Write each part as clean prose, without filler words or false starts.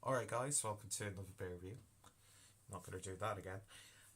Alright guys, welcome to another beer review. Not going to do that again.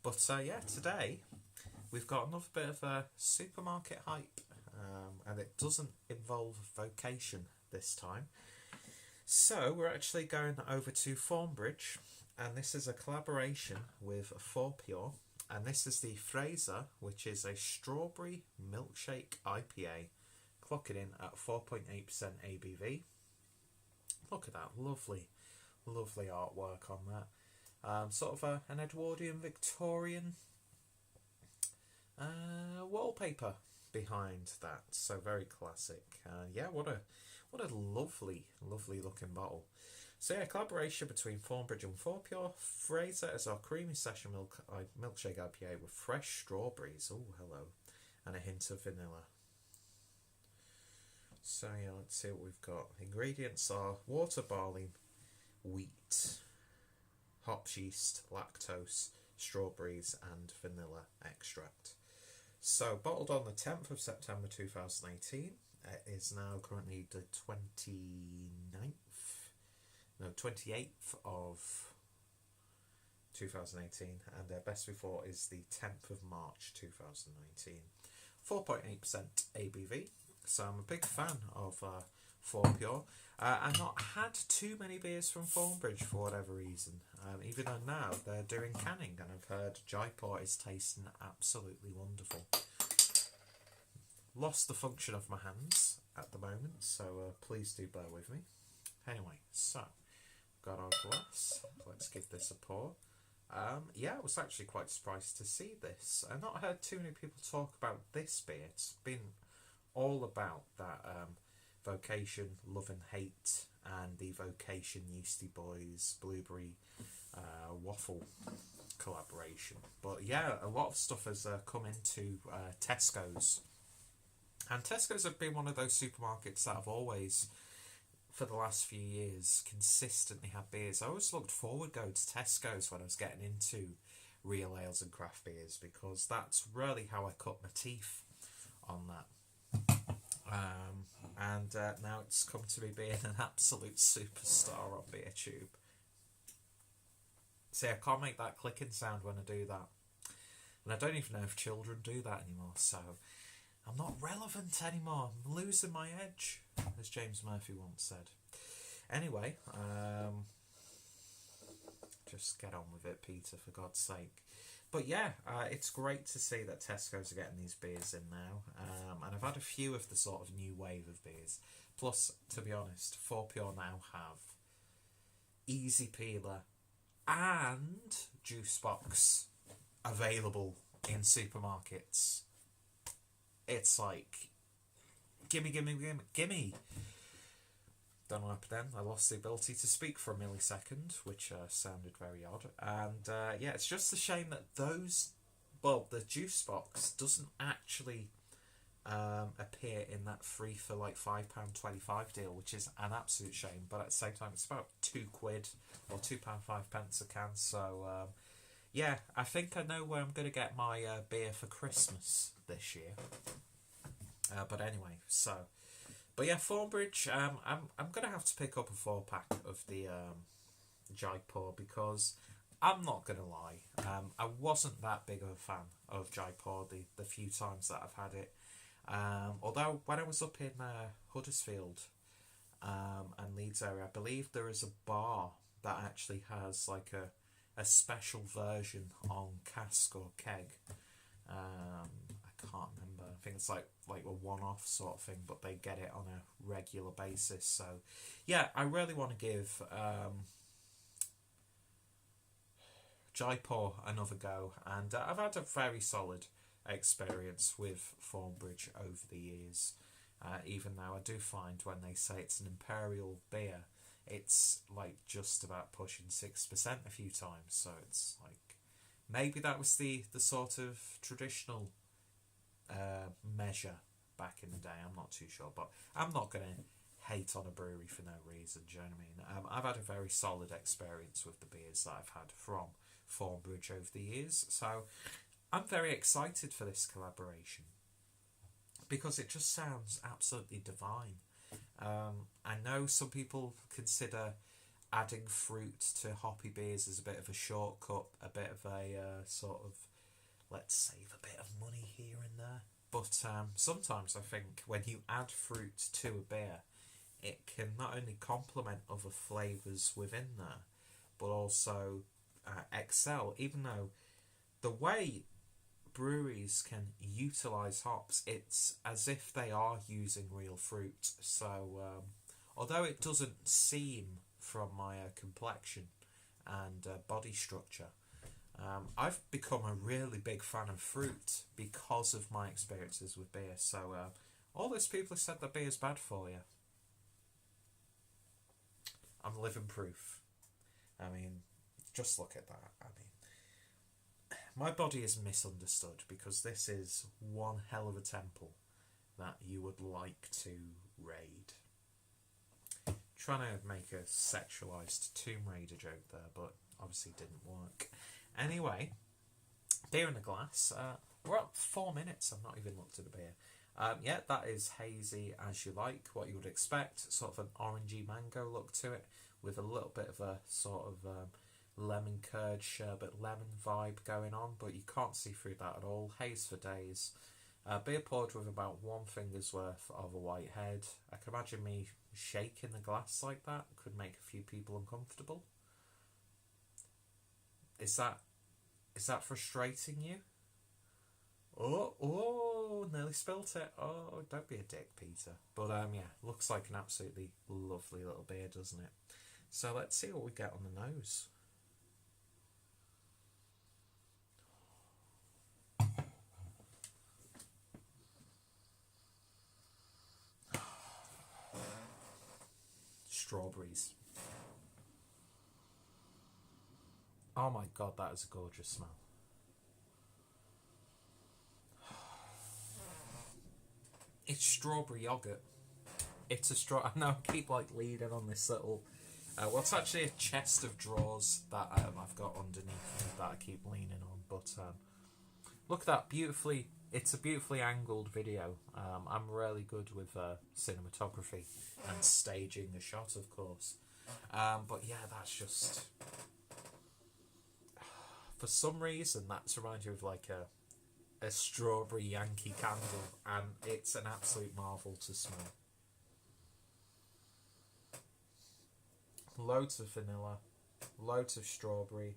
But yeah, today we've got another bit of a supermarket hype. And it doesn't involve vocation this time. So we're actually going over to Thornbridge, and this is a collaboration with Fourpure. And this is the Fresa, which is a strawberry milkshake IPA, clocking in at 4.8% ABV. Look at that, lovely artwork on that. Sort of an Edwardian Victorian wallpaper behind that, so very classic. Yeah, what a lovely looking bottle. So yeah, collaboration between Thornbridge and Fourpure. Fresa is our creamy session milkshake IPA with fresh strawberries. Oh, hello, and a hint of vanilla. So yeah, let's see what we've got. Ingredients are water, barley, wheat, hops, yeast, lactose, strawberries and vanilla extract. So bottled on the 10th of September 2018. It is now currently the 28th of 2018, and their best before is the 10th of March 2019. 4.8% ABV. So I'm a big fan of Fourpure. I've not had too many beers from Thornbridge for whatever reason, even though now they're doing canning, and I've heard Jaipur is tasting absolutely wonderful. Lost the function of my hands at the moment, so please do bear with me. Anyway, so got our glass. Let's give this a pour. Yeah, I was actually quite surprised to see this. I've not heard too many people talk about this beer. It's been all about that vocation, love and hate, and the vocation Yeasty Boys blueberry waffle collaboration. But yeah, a lot of stuff has come into Tesco's, and Tesco's have been one of those supermarkets that have always, for the last few years, consistently had beers. I always looked forward going to Tesco's when I was getting into real ales and craft beers, because that's really how I cut my teeth on that. And now it's come to me being an absolute superstar on BeerTube. See, I can't make that clicking sound when I do that. And I don't even know if children do that anymore, so I'm not relevant anymore. I'm losing my edge, as James Murphy once said. Anyway, just get on with it, Peter, for God's sake. But yeah, it's great to see that Tesco's are getting these beers in now. And I've had a few of the sort of new wave of beers. Plus, to be honest, Fourpure now have Easy Peeler and Juice Box available in supermarkets. It's like, gimme. Don't know what happened then. I lost the ability to speak for a millisecond, which sounded very odd. And yeah, it's just a shame that the juice box doesn't actually appear in that free for like £5.25 deal, which is an absolute shame. But at the same time, it's about £2 or £2.05 a can. So yeah, I think I know where I'm going to get my beer for Christmas this year. But anyway, so. But yeah, Thornbridge, I'm going to have to pick up a 4-pack of the Jaipur, because I'm not going to lie, I wasn't that big of a fan of Jaipur the few times that I've had it. Although when I was up in Huddersfield and Leeds area, I believe there is a bar that actually has like a special version on cask or keg. I can't remember. I think it's like a one-off sort of thing, but they get it on a regular basis. So yeah, I really want to give Jaipur another go, and I've had a very solid experience with Thornbridge over the years. Even now, I do find when they say it's an imperial beer, it's like just about pushing 6% a few times. So it's like, maybe that was the sort of traditional measure back in the day. I'm not too sure, but I'm not going to hate on a brewery for no reason. Do you know what I mean? I've had a very solid experience with the beers that I've had from Thornbridge over the years, so I'm very excited for this collaboration because it just sounds absolutely divine. I know some people consider adding fruit to hoppy beers is a bit of a shortcut, a bit of a sort of, let's save a bit of money here and there. But sometimes I think when you add fruit to a beer, it can not only complement other flavours within there, but also excel. Even though the way breweries can utilise hops, it's as if they are using real fruit. So although it doesn't seem from my complexion and body structure, I've become a really big fan of fruit because of my experiences with beer. So all those people who said that beer is bad for you, I'm living proof. I mean, just look at that. I mean, my body is misunderstood because this is one hell of a temple that you would like to raid. Trying to make a sexualised Tomb Raider joke there, but obviously didn't work. Anyway, beer in the glass. We're up 4 minutes. I've not even looked at the beer. Yeah, that is hazy as you like, what you would expect. Sort of an orangey mango look to it, with a little bit of a sort of lemon curd, sherbet, lemon vibe going on, but you can't see through that at all. Haze for days. Beer poured with about 1 finger's worth of a white head. I can imagine me shaking the glass like that could make a few people uncomfortable. Is that frustrating you? Oh, nearly spilt it. Oh, don't be a dick, Peter. But yeah, looks like an absolutely lovely little beer, doesn't it? So let's see what we get on the nose. Strawberries. Oh my god, that is a gorgeous smell. It's strawberry yogurt. It's a straw. I know I keep like leaning on this little. Well, it's actually a chest of drawers that I've got underneath me that I keep leaning on. But look at that beautifully. It's a beautifully angled video. I'm really good with cinematography and staging a shot, of course. But yeah, that's just. For some reason, that's reminded me of like a strawberry Yankee candle, and it's an absolute marvel to smell. Loads of vanilla, loads of strawberry,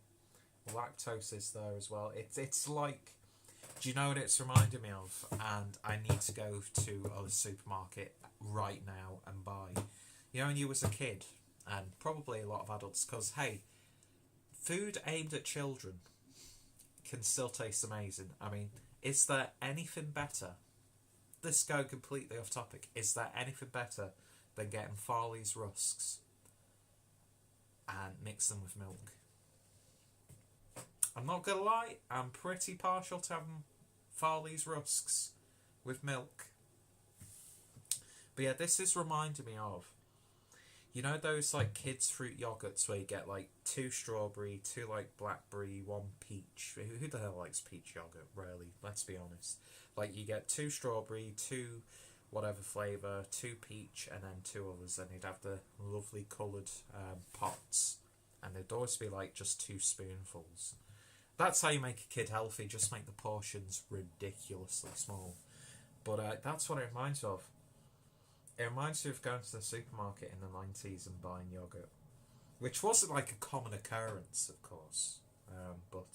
lactose is there as well. It's like, do you know what it's reminding me of? And I need to go to a supermarket right now and buy. You know, when you was a kid, and probably a lot of adults, because hey, food aimed at children can still taste amazing. I mean, is there anything better? This go completely off topic. Is there anything better than getting Farley's rusks and mix them with milk? I'm not gonna lie, I'm pretty partial to having Farley's rusks with milk. But yeah, this is reminding me of, you know those like kids fruit yogurts where you get like 2 strawberry, 2 like blackberry, 1 peach. Who the hell likes peach yogurt, really? Let's be honest. Like you get 2 strawberry, 2 whatever flavour, 2 peach, and then 2 others. And you'd have the lovely coloured pots. And there'd always be like just 2 spoonfuls. That's how you make a kid healthy. Just make the portions ridiculously small. But that's what it reminds me of. It reminds me of going to the supermarket in the 90s and buying yogurt, which wasn't like a common occurrence, of course, but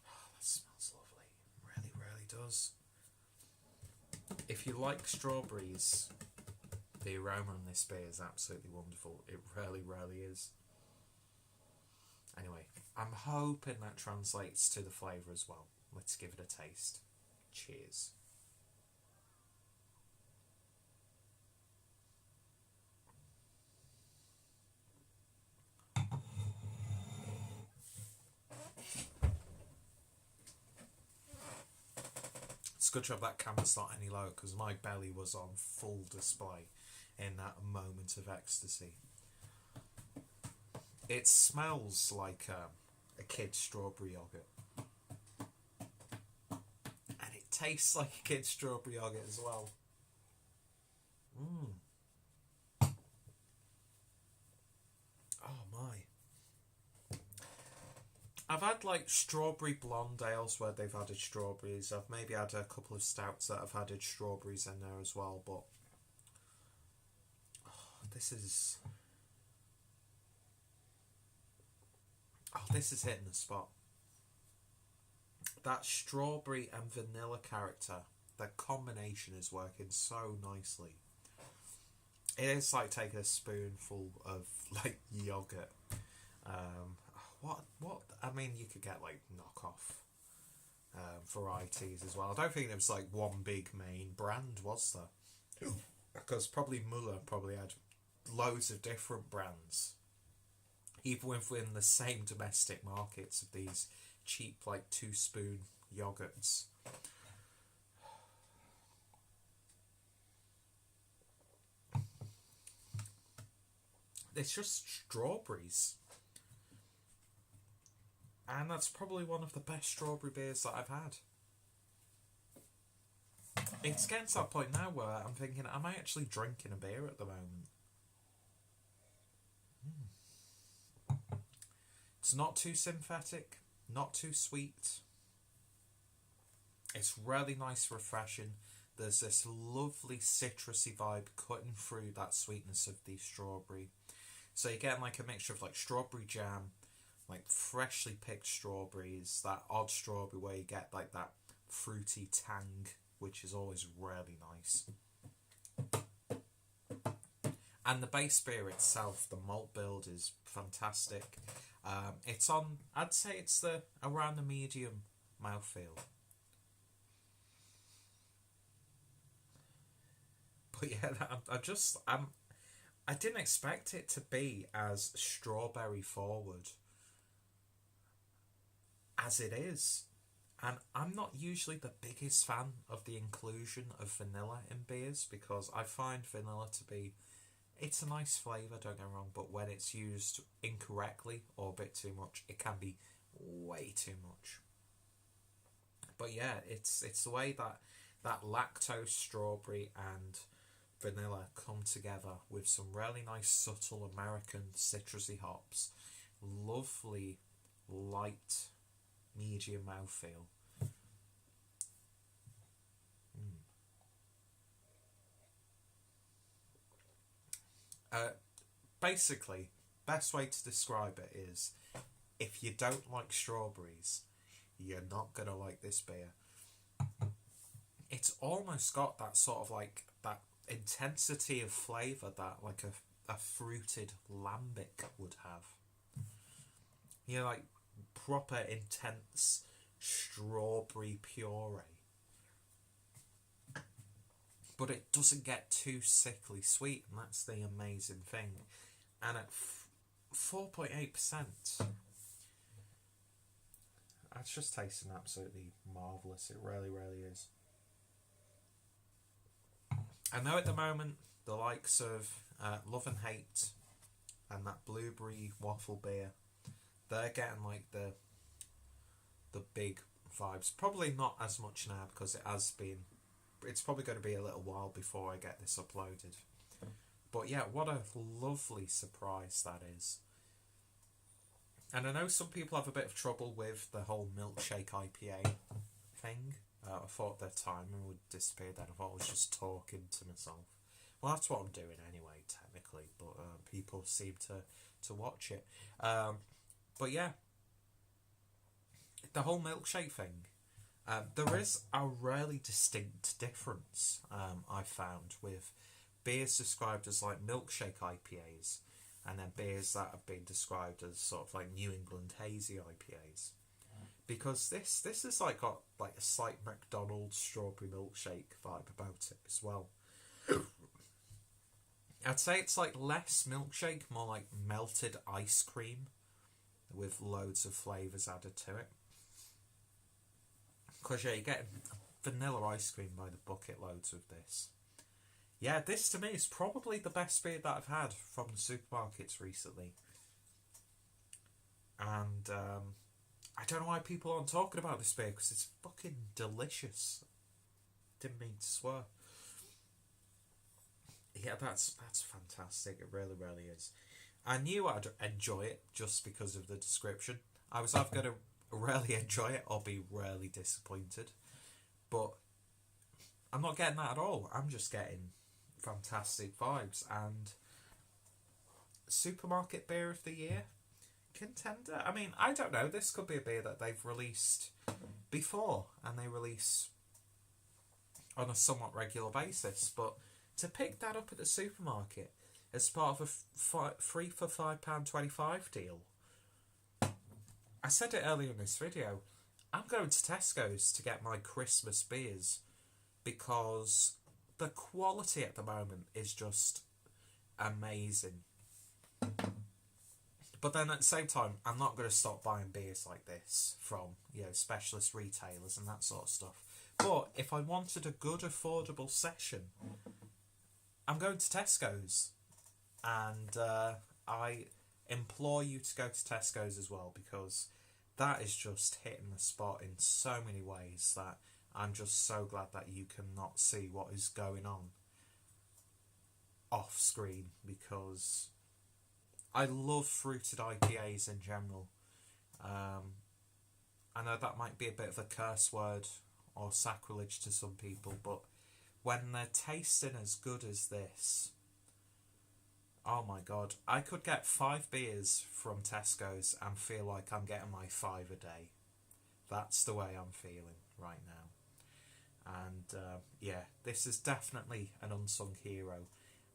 that smells lovely. Really, really does. If you like strawberries, the aroma on this beer is absolutely wonderful. It really, really is. Anyway, I'm hoping that translates to the flavour as well. Let's give it a taste. Cheers. It's good to have that camera's not any lower because my belly was on full display in that moment of ecstasy. It smells like a kid's strawberry yogurt. And it tastes like a kid's strawberry yogurt as well. I've had like strawberry blonde ales where they've added strawberries. I've maybe had a couple of stouts that have added strawberries in there as well, but this is hitting the spot. That strawberry and vanilla character, the combination is working so nicely. It is like taking a spoonful of like yogurt. What? I mean, you could get like knockoff varieties as well. I don't think there was like one big main brand, was there? Because probably Muller probably had loads of different brands, even within the same domestic markets of these cheap like 2-spoon yogurts. It's just strawberries. And that's probably one of the best strawberry beers that I've had. It's getting to that point now where I'm thinking, am I actually drinking a beer at the moment? It's not too synthetic, not too sweet. It's really nice, refreshing. There's this lovely citrusy vibe cutting through that sweetness of the strawberry. So you're getting like a mixture of like strawberry jam, like freshly picked strawberries, that odd strawberry where you get like that fruity tang, which is always really nice. And the base beer itself, the malt build is fantastic. It's on, I'd say it's around the medium mouthfeel. But yeah, I didn't expect it to be as strawberry forward as it is. And I'm not usually the biggest fan of the inclusion of vanilla in beers, because I find vanilla to be, it's a nice flavour, don't get me wrong, but when it's used incorrectly or a bit too much, it can be way too much. But yeah, it's the way that lactose, strawberry and vanilla come together with some really nice subtle American citrusy hops. Lovely, light, medium mouthfeel. Basically, best way to describe it is, if you don't like strawberries, you're not going to like this beer. It's almost got that sort of like that intensity of flavour that like a fruited lambic would have. You know, like proper intense strawberry puree. But it doesn't get too sickly sweet, and that's the amazing thing. And at 4.8%, it's just tasting absolutely marvellous. It really, really is. I know at the moment the likes of Love and Hate and that blueberry waffle beer, they're getting like the big vibes. Probably not as much now because it's probably going to be a little while before I get this uploaded. But yeah, what a lovely surprise that is. And I know some people have a bit of trouble with the whole milkshake IPA thing. I thought their timing would disappear then. I thought I was just talking to myself. Well, that's what I'm doing anyway, technically. But people seem to watch it. But yeah, the whole milkshake thing. There is a really distinct difference, I found, with beers described as like milkshake IPAs and then beers that have been described as sort of like New England hazy IPAs. Because this is like got like a slight McDonald's strawberry milkshake vibe about it as well. I'd say it's like less milkshake, more like melted ice cream with loads of flavours added to it. Because yeah, you get vanilla ice cream by the bucket loads with this. Yeah, this to me is probably the best beer that I've had from the supermarkets recently. And I don't know why people aren't talking about this beer, because it's fucking delicious. Didn't mean to swear. Yeah, that's fantastic. It really, really is. I knew I'd enjoy it just because of the description. I was either going to really enjoy it or be really disappointed. But I'm not getting that at all. I'm just getting fantastic vibes. And supermarket beer of the year contender. I mean, I don't know. This could be a beer that they've released before, and they release on a somewhat regular basis. But to pick that up at the supermarket as part of a 3 for £5.25 deal. I said it earlier in this video. I'm going to Tesco's to get my Christmas beers because the quality at the moment is just amazing. But then at the same time, I'm not going to stop buying beers like this from, specialist retailers and that sort of stuff. But if I wanted a good, affordable session, I'm going to Tesco's. And I implore you to go to Tesco's as well, because that is just hitting the spot in so many ways that I'm just so glad that you cannot see what is going on off screen, because I love fruited IPAs in general. I know that might be a bit of a curse word or sacrilege to some people, but when they're tasting as good as this, oh my god, I could get 5 beers from Tesco's and feel like I'm getting my 5 a day. That's the way I'm feeling right now. And this is definitely an unsung hero.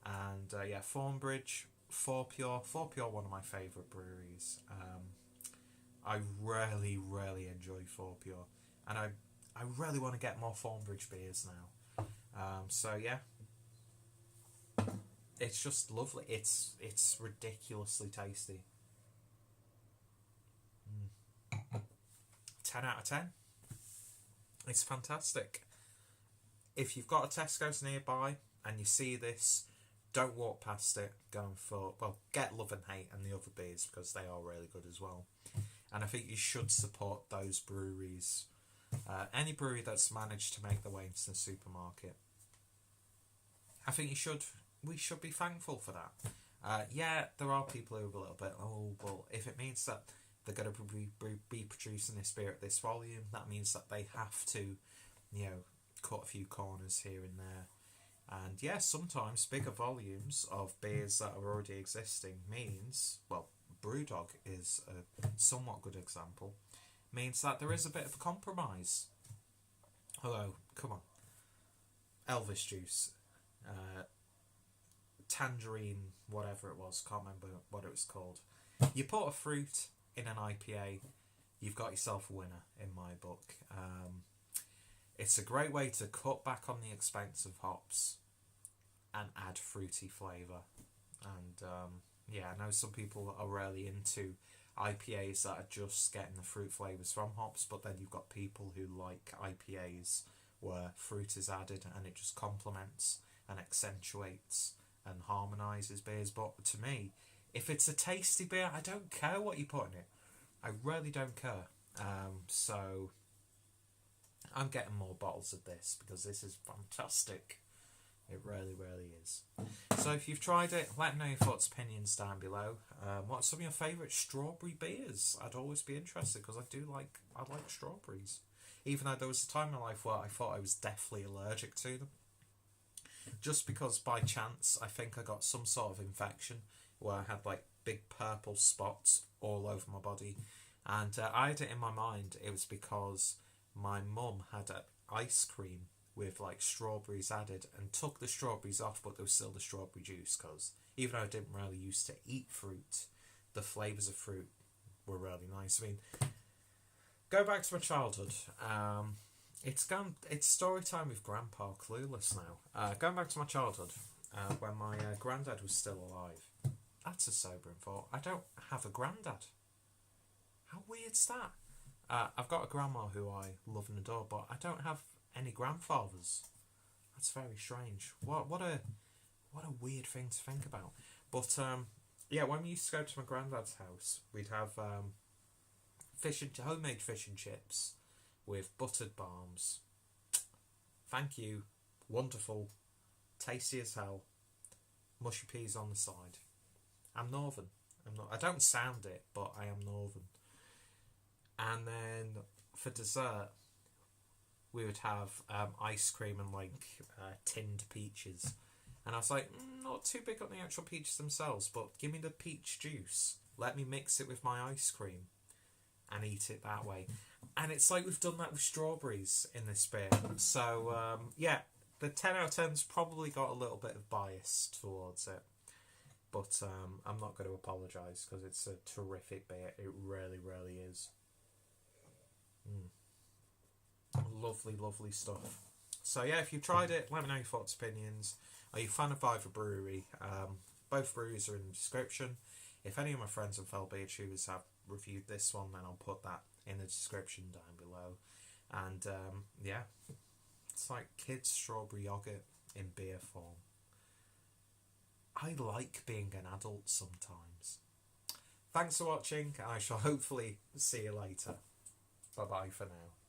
And Thornbridge, Fourpure, one of my favourite breweries. I really, really enjoy Fourpure. And I really want to get more Thornbridge beers now. It's just lovely. It's ridiculously tasty. 10 out of 10. It's fantastic. If you've got a Tesco's nearby and you see this, don't walk past it. Get Love and Hate and the other beers, because they are really good as well. And I think you should support those breweries. Any brewery that's managed to make their way into the supermarket. I think we should be thankful for that. There are people who are a little bit, well, if it means that they're going to be producing this beer at this volume, that means that they have to, cut a few corners here and there. And sometimes bigger volumes of beers that are already existing means, Brewdog is a somewhat good example, means that there is a bit of a compromise. Hello, come on. Elvis juice. Tangerine, whatever it was, can't remember what it was called. You put a fruit in an IPA, you've got yourself a winner in my book. It's a great way to cut back on the expense of hops and add fruity flavour. And I know some people are really into IPAs that are just getting the fruit flavours from hops, but then you've got people who like IPAs where fruit is added and it just complements and accentuates and harmonises beers. But to me, if it's a tasty beer, I don't care what you put in it. I really don't care. So I'm getting more bottles of this because this is fantastic. It really, really is. So if you've tried it, let me know your thoughts, opinions down below. What's some of your favourite strawberry beers? I'd always be interested, because I like strawberries. Even though there was a time in my life where I thought I was deathly allergic to them. Just because by chance I think I got some sort of infection where I had big purple spots all over my body. And I had it in my mind it was because my mum had ice cream with strawberries added and took the strawberries off, but there was still the strawberry juice, because even though I didn't really used to eat fruit, the flavours of fruit were really nice. I mean, go back to my childhood. It's story time with Grandpa Clueless now. Going back to my childhood, when my granddad was still alive. That's a sobering thought. I don't have a granddad. How weird's that? I've got a grandma who I love and adore, but I don't have any grandfathers. That's very strange. What a weird thing to think about. But when we used to go to my granddad's house, we'd have homemade fish and chips with buttered barms. Thank you. Wonderful. Tasty as hell. Mushy peas on the side. I'm northern. I don't sound it, but I am northern. And then for dessert, we would have ice cream and like tinned peaches. And I was like, not too big on the actual peaches themselves, but give me the peach juice. Let me mix it with my ice cream and eat it that way. And it's like we've done that with strawberries in this beer. So, yeah, the 10 out of 10's probably got a little bit of bias towards it. But I'm not going to apologise because it's a terrific beer. It really, really is. Lovely, lovely stuff. So yeah, if you've tried it, let me know your thoughts, opinions. Are you a fan of either brewery? Both breweries are in the description. If any of my friends and fellow beer tubers have reviewed this one, then I'll put that in the description down below. And yeah, it's like kids' strawberry yogurt in beer form. I like being an adult sometimes. Thanks for watching. I shall hopefully see you later. Bye bye for now.